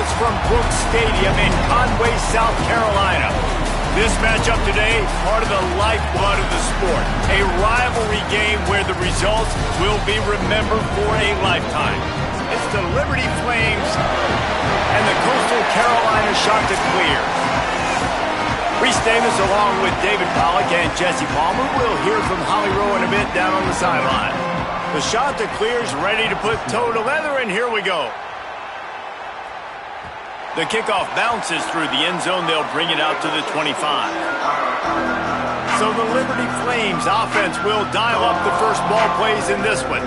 us from Brooks Stadium in Conway, South Carolina. This matchup today, part of the lifeblood of the sport. A rivalry game where the results will be remembered for a lifetime. It's the Liberty Flames and the Coastal Carolina Chanticleers. Reese Davis along with David Pollack and Jesse Palmer. We'll hear from Holly Rowe in a bit down on the sideline. The Chanticleers ready to put toe to leather, and here we go. The kickoff bounces through the end zone. They'll bring it out to the 25. So the Liberty Flames offense will dial up the first ball plays in this one.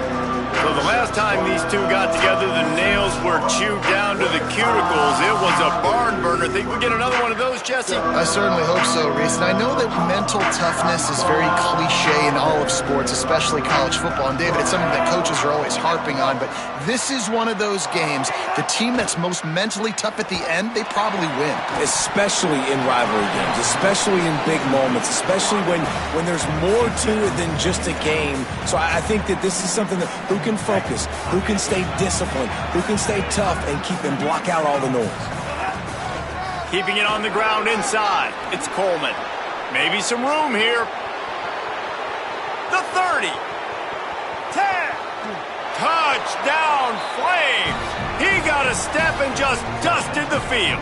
So the last time these two got together, the nails were chewed down to the cuticles. It was a barn burner. Think we get another one of those, Jesse? I certainly hope so, Reese. And I know that mental toughness is very cliche in all of sports, especially college football. And David, it's something that coaches are always harping on. But this is one of those games. The team that's most mentally tough at the end, they probably win. Especially in rivalry games, especially in big moments, especially when there's more to it than just a game. So I think that this is something that who can focus, who can stay disciplined, who can stay tough and block out all the noise. Keeping it on the ground inside. It's Coleman. Maybe some room here. The 30. 10. Touchdown Flames. He got a step and just dusted the field.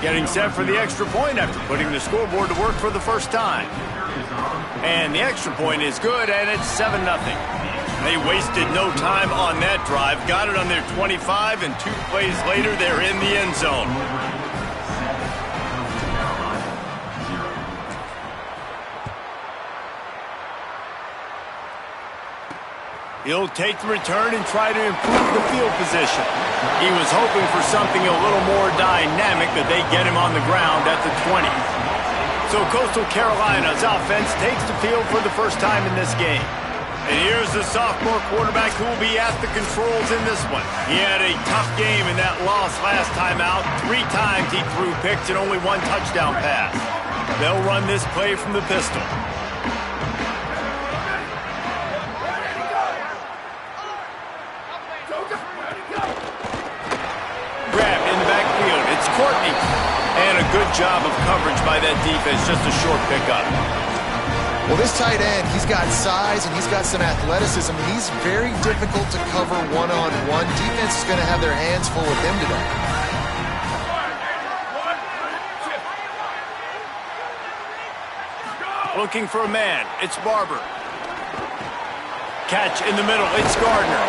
Getting set for the extra point after putting the scoreboard to work for the first time. And the extra point is good, and it's 7-0. They wasted no time on that drive. Got it on their 25, and 2 plays later, they're in the end zone. He'll take the return and try to improve the field position. He was hoping for something a little more dynamic, but they get him on the ground at the 20. So Coastal Carolina's offense takes the field for the first time in this game. And here's the sophomore quarterback who will be at the controls in this one. He had a tough game in that loss last time out. 3 times he threw picks and only 1 touchdown pass. They'll run this play from the pistol. Grabbed in the backfield. It's Courtney. And a good job of coverage by that defense. Just a short pickup. Well, this tight end, he's got size and he's got some athleticism. He's very difficult to cover one-on-one. Defense is going to have their hands full with him today. Looking for a man. It's Barber. Catch in the middle. It's Gardner.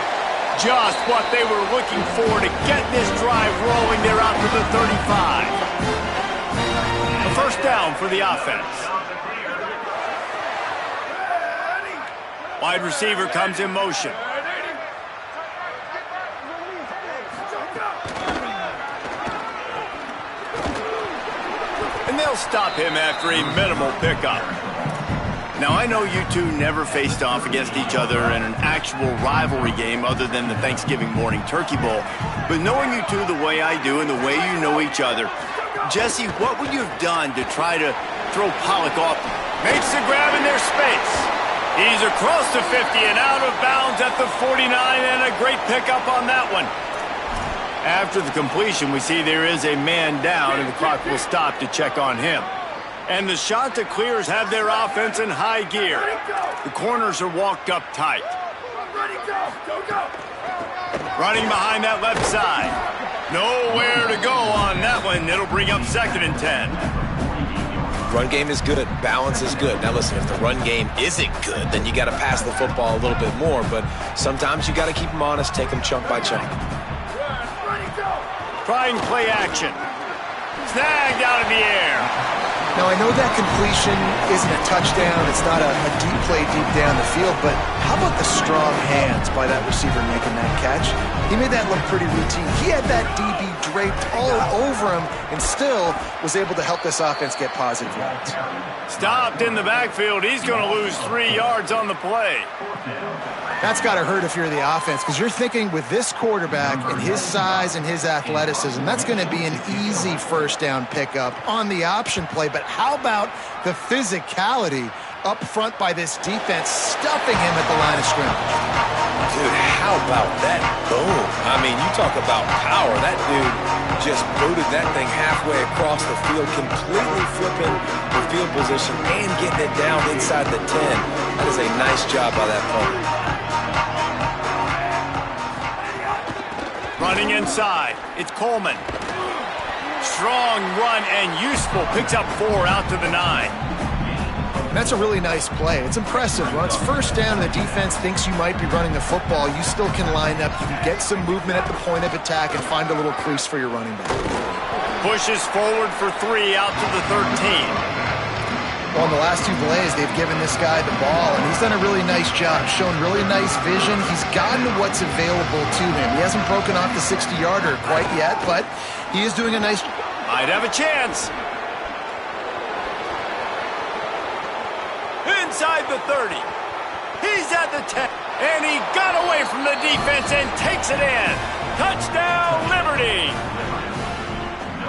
Just what they were looking for to get this drive rolling. They're out to the 35. A first down for the offense. Wide receiver comes in motion. And they'll stop him after a minimal pickup. Now, I know you two never faced off against each other in an actual rivalry game other than the Thanksgiving morning Turkey Bowl. But knowing you two the way I do and the way you know each other, Jesse, what would you have done to try to throw Pollack off? Makes the grab in their space. He's across the 50 and out of bounds at the 49, and a great pickup on that one. After the completion, we see there is a man down, and the clock will stop to check on him. And the Chanticleers have their offense in high gear. The corners are walked up tight. Running behind that left side. Nowhere to go on that one. It'll bring up 2nd and 10. Run game is good. Balance is good. Now listen, if the run game isn't good, then you got to pass the football a little bit more. But sometimes you got to keep them honest, take them chunk by chunk. Trying play action. Snagged out of the air. Now, I know that completion isn't a touchdown. It's not a deep play deep down the field. But how about the strong hands by that receiver making that catch? He made that look pretty routine. He had that DB draped all over him and still was able to help this offense get positive yards. Stopped in the backfield. He's going to lose 3 yards on the play. That's got to hurt if you're the offense, because you're thinking with this quarterback and his size and his athleticism, that's going to be an easy first down pickup on the option play. But how about the physicality up front by this defense, stuffing him at the line of scrimmage. Dude, how about that boom? I mean, you talk about power. That dude just booted that thing halfway across the field, completely flipping the field position and getting it down inside the 10. That is a nice job by that punter. Running inside, it's Coleman. Strong run and useful. Picks up 4 out to the 9. That's a really nice play. It's impressive. When it's first down and the defense thinks you might be running the football, you still can line up. You can get some movement at the point of attack and find a little crease for your running back. Pushes forward for 3 out to the 13. Well, in the last 2 plays, they've given this guy the ball, and he's done a really nice job, shown really nice vision. He's gotten to what's available to him. He hasn't broken off the 60-yarder quite yet, but he is doing a nice job. Might have a chance. Inside the 30. He's at the 10. And he got away from the defense and takes it in. Touchdown, Liberty.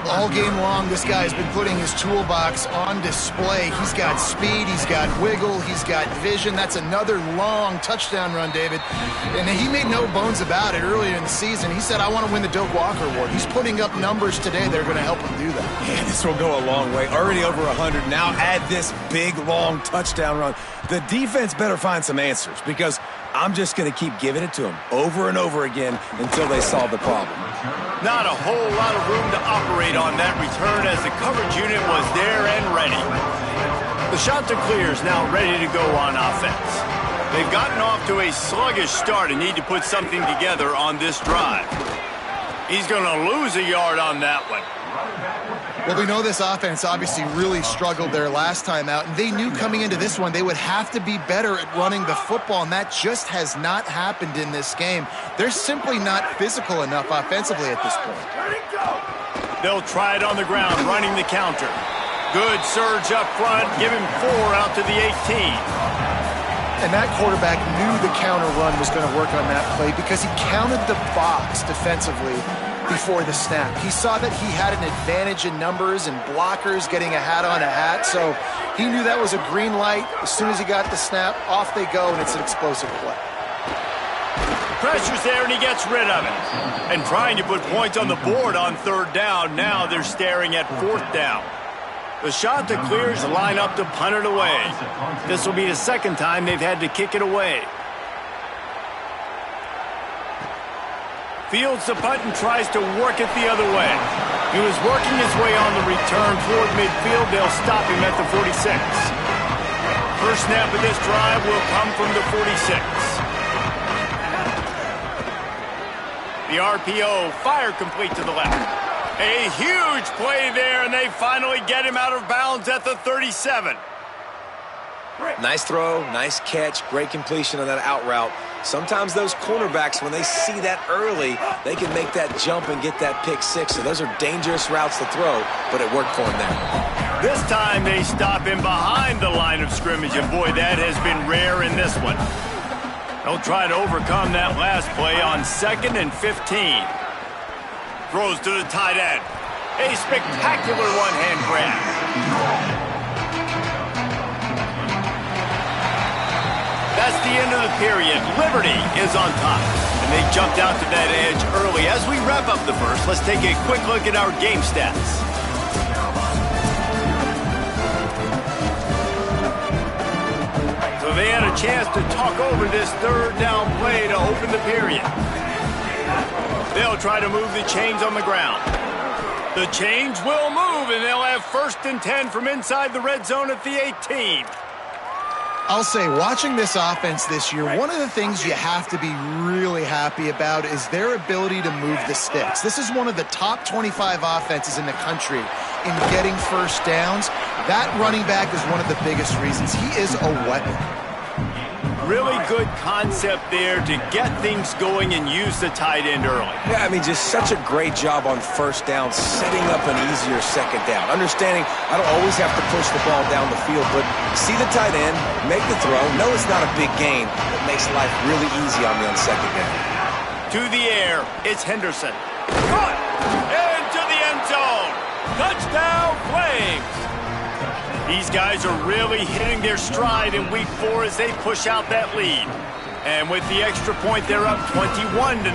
All game long, this guy has been putting his toolbox on display. He's got speed, he's got wiggle, he's got vision. That's another long touchdown run, David. And he made no bones about it earlier in the season. He said, I want to win the Doak Walker Award. He's putting up numbers today that are going to help him do that. Yeah, this will go a long way. Already over 100. Now add this big, long touchdown run. The defense better find some answers because I'm just going to keep giving it to them over and over again until they solve the problem. Not a whole lot of room to operate on that return as the coverage unit was there and ready. The shot to clear is now ready to go on offense. They've gotten off to a sluggish start and need to put something together on this drive. He's going to lose a yard on that one. Well, we know this offense obviously really struggled their last time out, and they knew coming into this one they would have to be better at running the football, and that just has not happened in this game. They're simply not physical enough offensively at this point. They'll try it on the ground, running the counter. Good surge up front, give him 4 out to the 18. And that quarterback knew the counter run was going to work on that play because he counted the box defensively before the snap. He saw that he had an advantage in numbers and blockers getting a hat on a hat, so he knew that was a green light. As soon as he got the snap, off they go, and it's an explosive play. Pressure's there, and he gets rid of it. And trying to put points on the board on 3rd down. Now they're staring at 4th down. The shot to clear is line up to punt it away. This will be the 2nd time they've had to kick it away. Fields the punt and tries to work it the other way. He was working his way on the return toward midfield. They'll stop him at the 46. First snap of this drive will come from the 46. The RPO, fire complete to the left. A huge play there, and they finally get him out of bounds at the 37. Nice throw, nice catch, great completion on that out route. Sometimes those cornerbacks, when they see that early, they can make that jump and get that pick 6. So those are dangerous routes to throw, but it worked for him there. This time they stop him behind the line of scrimmage, and boy, that has been rare in this one. They'll try to overcome that last play on 2nd and 15. Throws to the tight end. A spectacular one-hand grab. That's the end of the period. Liberty is on top, and they jumped out to that edge early. As we wrap up the first, let's take a quick look at our game stats. So they had a chance to talk over this 3rd down play to open the period. They'll try to move the chains on the ground. The chains will move, and they'll have 1st and 10 from inside the red zone at the 18. I'll say, watching this offense this year, one of the things you have to be really happy about is their ability to move the sticks. This is one of the top 25 offenses in the country in getting first downs. That running back is one of the biggest reasons. He is a weapon. Really good concept there to get things going and use the tight end early. Yeah, I mean, just such a great job on 1st down, setting up an easier 2nd down. Understanding I don't always have to push the ball down the field, but see the tight end, make the throw. No, it's not a big gain. It makes life really easy on me on 2nd down. To the air, it's Henderson. Caught! Into the end zone. Touchdown, Flames! These guys are really hitting their stride in week 4 as they push out that lead. And with the extra point, they're up 21-0.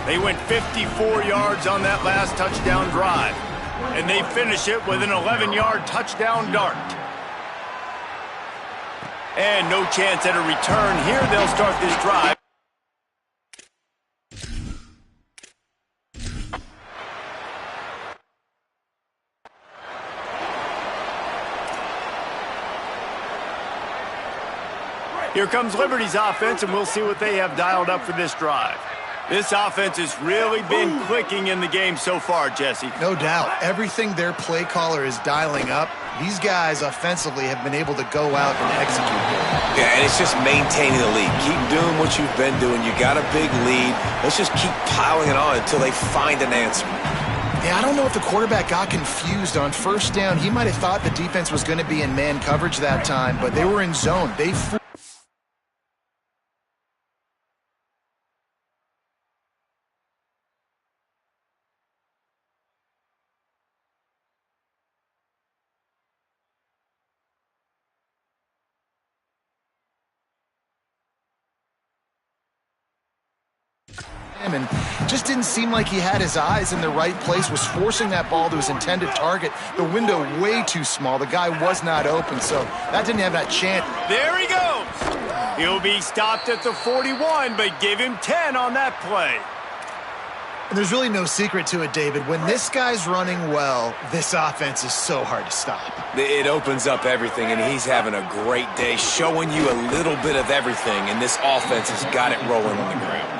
They went 54 yards on that last touchdown drive. And they finish it with an 11-yard touchdown dart. And no chance at a return here. They'll start this drive. Here comes Liberty's offense, and we'll see what they have dialed up for this drive. This offense has really been clicking in the game so far, Jesse. No doubt. Everything their play caller is dialing up, these guys offensively have been able to go out and execute. Yeah, and it's just maintaining the lead. Keep doing what you've been doing. You got a big lead. Let's just keep piling it on until they find an answer. Yeah, I don't know if the quarterback got confused on first down. He might have thought the defense was going to be in man coverage that time, but they were in zone. They and just didn't seem like he had his eyes in the right place, was forcing that ball to his intended target. The window way too small. The guy was not open, so that didn't have that chance. There he goes. He'll be stopped at the 41, but give him 10 on that play. And there's really no secret to it, David. When this guy's running well, this offense is so hard to stop. It opens up everything, and he's having a great day, showing you a little bit of everything, and this offense has got it rolling on the ground.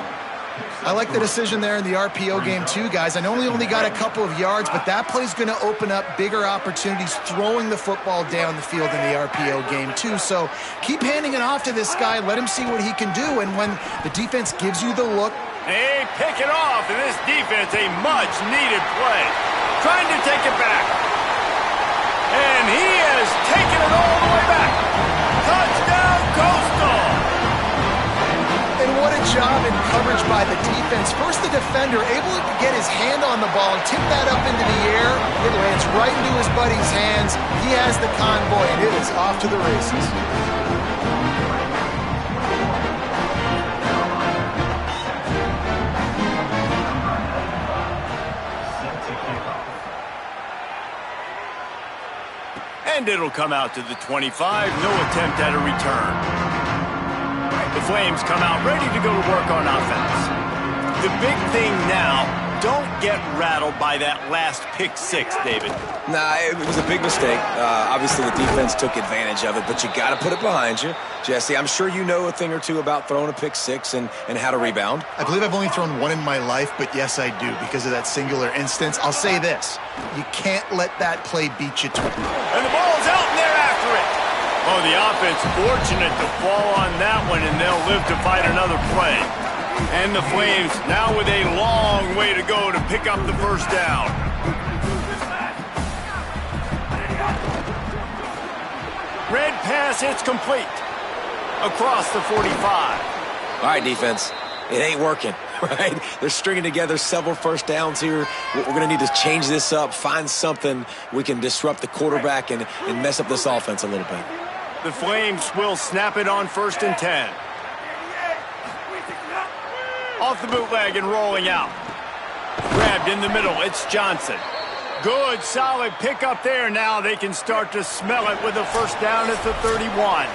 I like the decision there in the RPO game too, guys. I know he only got a couple of yards, but that play's going to open up bigger opportunities throwing the football down the field in the RPO game too. So keep handing it off to this guy. Let him see what he can do. And when the defense gives you the look, hey, pick it off. And this defense, a much-needed play. Trying to take it back. And he has taken it all the way back. Touchdown, Coastal. And what a job in coverage by the defense. First, the defender able to get his hand on the ball and tip that up into the air. It lands right into his buddy's hands. He has the convoy, and it is off to the races. And it'll come out to the 25. No attempt at a return. The Flames come out ready to go to work on offense. The big thing now, don't get rattled by that last pick 6, David. Nah, it was a big mistake. Obviously, the defense took advantage of it, but you got to put it behind you. Jesse, I'm sure you know a thing or two about throwing a pick 6 and how to rebound. I believe I've only thrown one in my life, but yes, I do because of that singular instance. I'll say this. You can't let that play beat you to it. And the ball's out, and they're after it. Oh, the offense fortunate to fall on that one, and they'll live to fight another play. And the Flames now with a long way to go to pick up the first down. Red pass, it's complete. Across the 45. All right, defense. It ain't working, right? They're stringing together several first downs here. We're going to need to change this up, find something we can disrupt the quarterback and mess up this offense a little bit. The Flames will snap it on 1st and 10. Off the bootleg and rolling out. Grabbed in the middle. It's Johnson. Good, solid pickup there. Now they can start to smell it with a first down at the 31.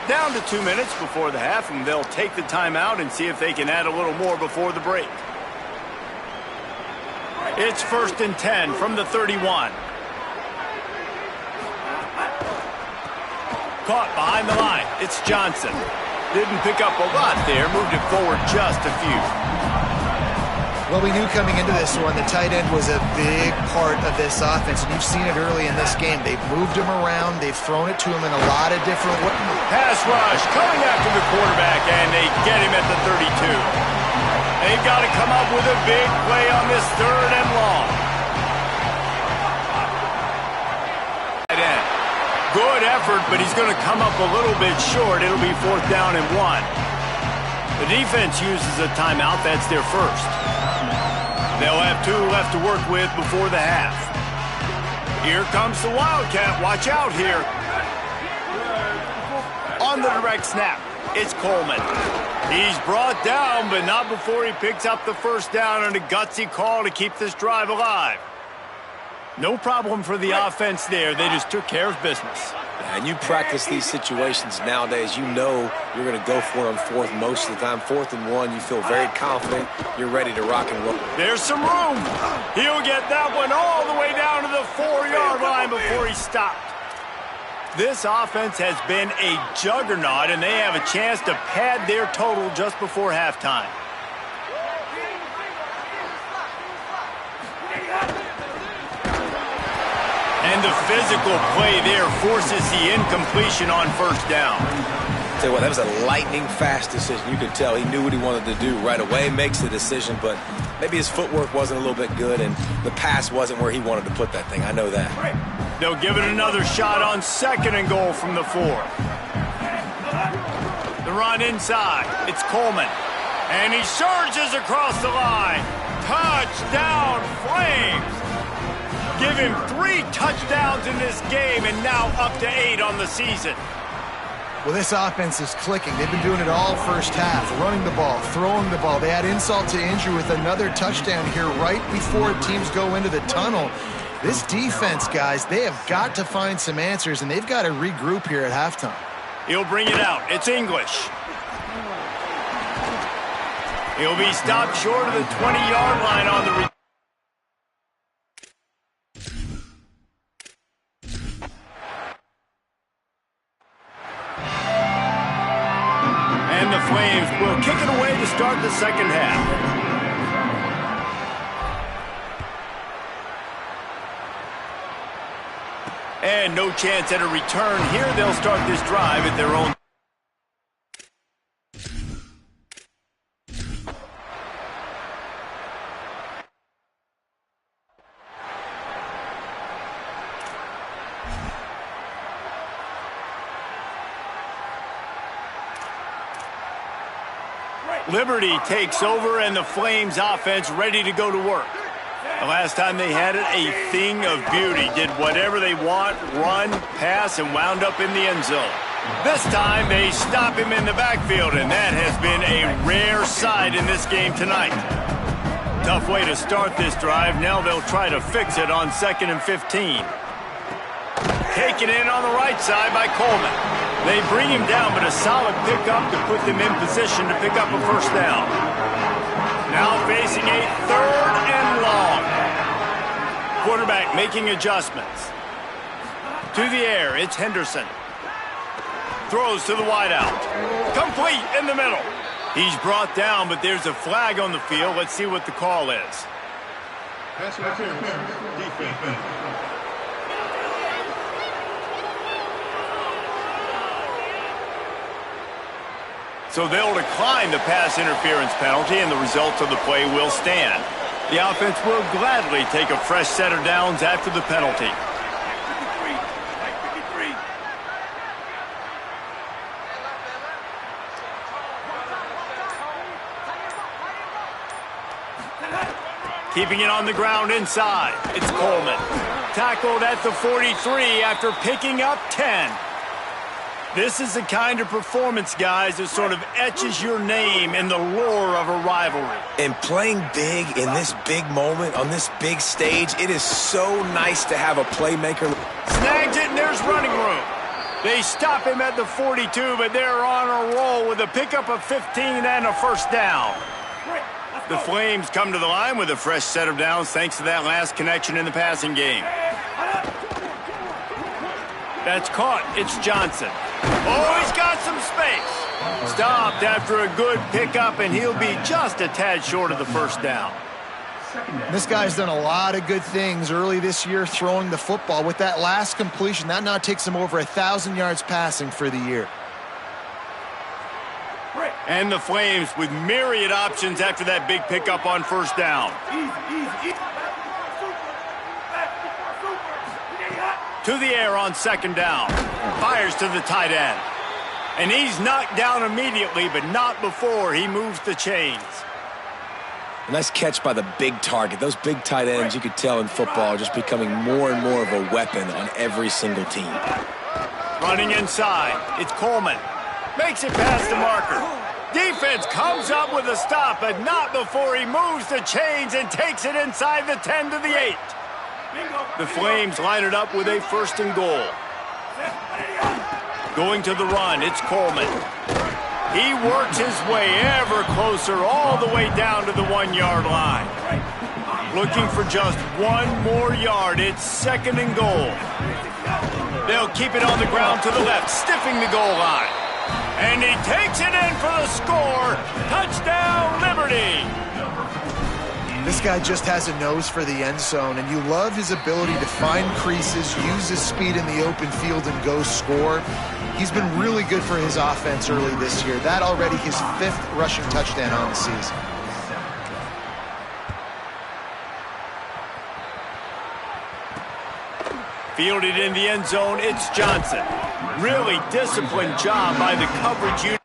Down to 2 minutes before the half, and they'll take the timeout and see if they can add a little more before the break. It's 1st and 10 from the 31. Caught behind the line. It's Johnson. Didn't pick up a lot there. Moved it forward just a few. Well, we knew coming into this one the tight end was a big part of this offense, and you've seen it early in this game. They've moved him around. They've thrown it to him in a lot of different ways. Pass rush coming after the quarterback, and they get him at the 32. They've got to come up with a big play on this 3rd and long. Good effort, but he's going to come up a little bit short. It'll be 4th down and 1. The defense uses a timeout. That's their first. They'll have 2 left to work with before the half. Here comes the Wildcat. Watch out here. On the direct snap, it's Coleman. He's brought down, but not before he picks up the first down on a gutsy call to keep this drive alive. No problem for the offense there. They just took care of business. And you practice these situations nowadays, you know you're going to go for it on fourth most of the time. 4th and 1, you feel very confident. You're ready to rock and roll. There's some room. He'll get that one all the way down to the 4-yard line before he stopped. This offense has been a juggernaut, and they have a chance to pad their total just before halftime. And the physical play there forces the incompletion on first down. Tell you what, that was a lightning-fast decision. You could tell he knew what he wanted to do right away, makes the decision, but maybe his footwork wasn't a little bit good, and the pass wasn't where he wanted to put that thing. I know that. They'll give it another shot on 2nd and goal from the 4. The run inside. It's Coleman. And he surges across the line. Touchdown, Flames! Give him 3 touchdowns in this game and now up to 8 on the season. Well, this offense is clicking. They've been doing it all first half, running the ball, throwing the ball. They add insult to injury with another touchdown here right before teams go into the tunnel. This defense, guys, they have got to find some answers, and they've got to regroup here at halftime. He'll bring it out. It's English. He'll be stopped short of the 20-yard line on the and the Flames will kick it away to start the second half. And no chance at a return here. They'll start this drive at their own. Liberty takes over, and the Flames offense ready to go to work. The last time they had it, a thing of beauty. Did whatever they want, run, pass, and wound up in the end zone. This time, they stop him in the backfield, and that has been a rare sight in this game tonight. Tough way to start this drive. Now they'll try to fix it on 2nd and 15. Taken in on the right side by Coleman. They bring him down, but a solid pickup to put them in position to pick up a first down. Now facing a 3rd and long. Quarterback making adjustments. To the air, it's Henderson. Throws to the wideout. Complete in the middle. He's brought down, but there's a flag on the field. Let's see what the call is. Pass interference. Defense. So they'll decline the pass interference penalty, and the results of the play will stand. The offense will gladly take a fresh set of downs after the penalty. Keeping it on the ground inside. It's Coleman. Tackled at the 43 after picking up 10. This is the kind of performance, guys, that sort of etches your name in the lore of a rivalry. And playing big in this big moment, on this big stage, it is so nice to have a playmaker. Snags it, and there's running room. They stop him at the 42, but they're on a roll with a pickup of 15 and a first down. The Flames come to the line with a fresh set of downs thanks to that last connection in the passing game. That's caught. It's Johnson. Oh, he's got some space. Stopped after a good pickup, and he'll be just a tad short of the first down. This guy's done a lot of good things early this year throwing the football. With that last completion, that now takes him over 1,000 yards passing for the year. And the Flames with myriad options after that big pickup on first down. To the air on second down. Fires to the tight end. And he's knocked down immediately, but not before he moves the chains. A nice catch by the big target. Those big tight ends, you could tell in football, are just becoming more and more of a weapon on every single team. Running inside, it's Coleman. Makes it past the marker. Defense comes up with a stop, but not before he moves the chains and takes it inside the 10 to the 8. The Flames line it up with a 1st and goal. Going to the run, it's Coleman. He works his way ever closer all the way down to the 1-yard line. Looking for just 1 more yard. It's 2nd and goal. They'll keep it on the ground to the left, stiffing the goal line. And he takes it in for the score. Touchdown, Liberty! This guy just has a nose for the end zone, and you love his ability to find creases, use his speed in the open field, and go score. He's been really good for his offense early this year. That already his 5th rushing touchdown on the season. Fielded in the end zone, it's Johnson. Really disciplined job by the coverage unit.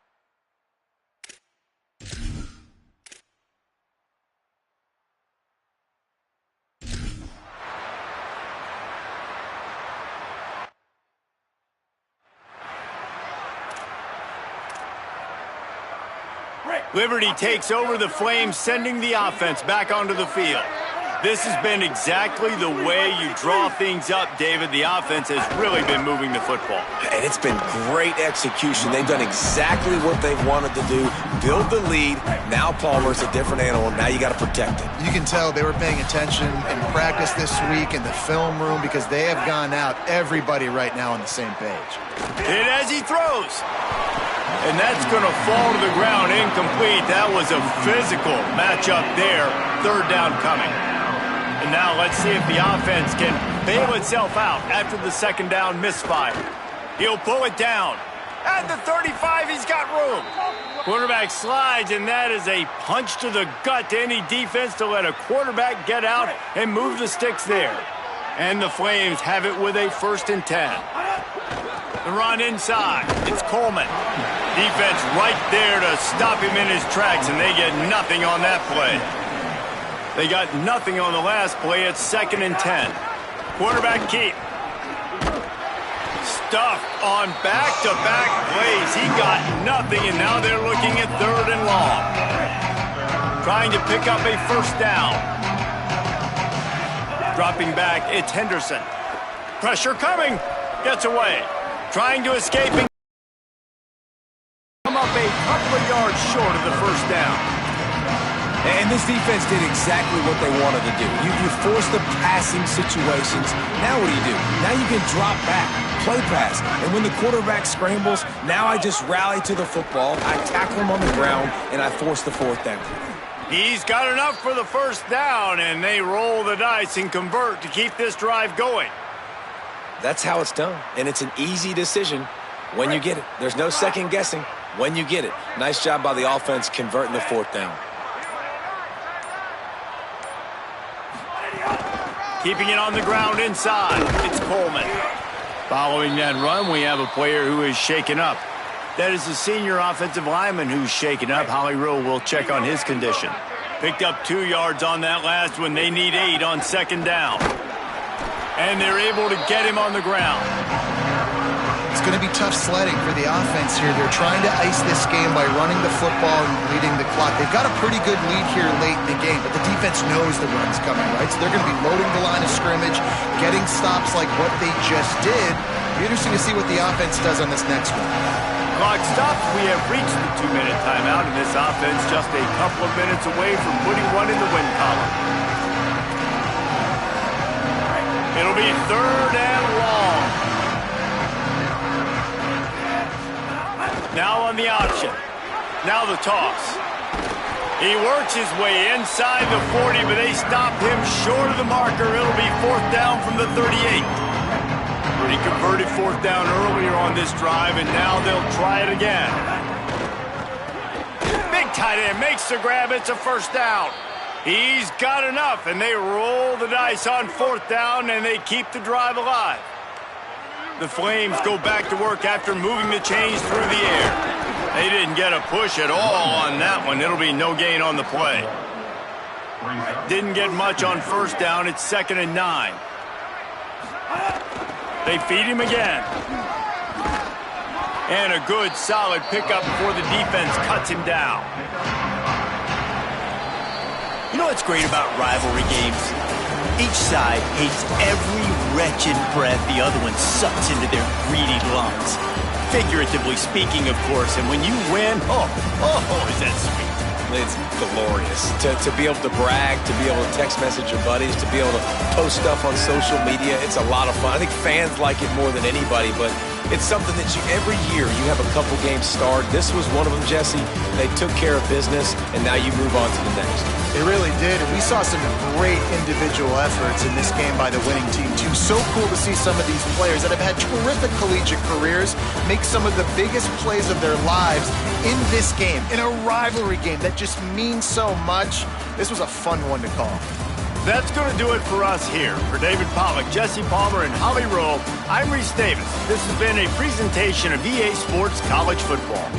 Liberty takes over the Flames, sending the offense back onto the field. This has been exactly the way you draw things up, David. The offense has really been moving the football. And it's been great execution. They've done exactly what they've wanted to do. Build the lead. Now Palmer's a different animal. Now you got to protect it. You can tell they were paying attention in practice this week in the film room because they have gone out, everybody right now on the same page. Hit as he throws. And that's going to fall to the ground incomplete. That was a physical matchup there. 3rd down coming. And now let's see if the offense can bail itself out after the 2nd down misfire. He'll pull it down. At the 35, he's got room. Quarterback slides, and that is a punch to the gut to any defense to let a quarterback get out and move the sticks there. And the Flames have it with a 1st and 10. The run inside. It's Coleman. Defense right there to stop him in his tracks, and they get nothing on that play. They got nothing on the last play. It's 2nd and 10. Quarterback keep. Stuffed on back-to-back plays. He got nothing, and now they're looking at 3rd and long. Trying to pick up a 1st down. Dropping back, it's Henderson. Pressure coming. Gets away. Trying to escape and come up a couple of yards short of the 1st down. And this defense did exactly what they wanted to do. You force the passing situations. Now what do? Now you can drop back, play pass. And when the quarterback scrambles, now I just rally to the football, I tackle him on the ground, and I force the 4th down. He's got enough for the 1st down, and they roll the dice and convert to keep this drive going. That's how it's done, and it's an easy decision when you get it. There's no second guessing when you get it. Nice job by the offense converting the 4th down. Keeping it on the ground inside, it's Coleman. Following that run, we have a player who is shaken up. That is the senior offensive lineman who's shaken up. Holly Rowe will check on his condition. Picked up 2 yards on that last one. They need 8 on 2nd down. And they're able to get him on the ground. It's going to be tough sledding for the offense here. They're trying to ice this game by running the football and bleeding the clock. They've got a pretty good lead here late in the game, but the defense knows the run's coming, right? So they're going to be loading the line of scrimmage, getting stops like what they just did. It'll be interesting to see what the offense does on this next one. Clock stops. We have reached the 2-minute timeout, and this offense just a couple of minutes away from putting one in the win column. It'll be 3rd and long. Now on the option. Now the toss. He works his way inside the 40, but they stop him short of the marker. It'll be 4th down from the 38. He converted 4th down earlier on this drive, and now they'll try it again. Big tight end makes the grab. It's a 1st down. He's got enough, and they roll the dice on 4th down, and they keep the drive alive. The Flames go back to work after moving the chains through the air. They didn't get a push at all on that one. It'll be no gain on the play. Didn't get much on first down. It's 2nd and 9. They feed him again. And a good, solid pickup before the defense cuts him down. You know what's great about rivalry games? Each side hates every wretched breath the other one sucks into their greedy lungs. Figuratively speaking, of course, and when you win, is that sweet. It's glorious to be able to brag, to be able to text message your buddies, to be able to post stuff on social media. It's a lot of fun. I think fans like it more than anybody, but it's something that every year you have a couple games start. This was one of them, Jesse. They took care of business, and now you move on to the next. They really did, and we saw some great individual efforts in this game by the winning team, too. So cool to see some of these players that have had terrific collegiate careers make some of the biggest plays of their lives in this game, in a rivalry game that just means so much. This was a fun one to call. That's going to do it for us here. For David Pollack, Jesse Palmer, and Holly Rowe, I'm Reese Davis. This has been a presentation of EA Sports College Football.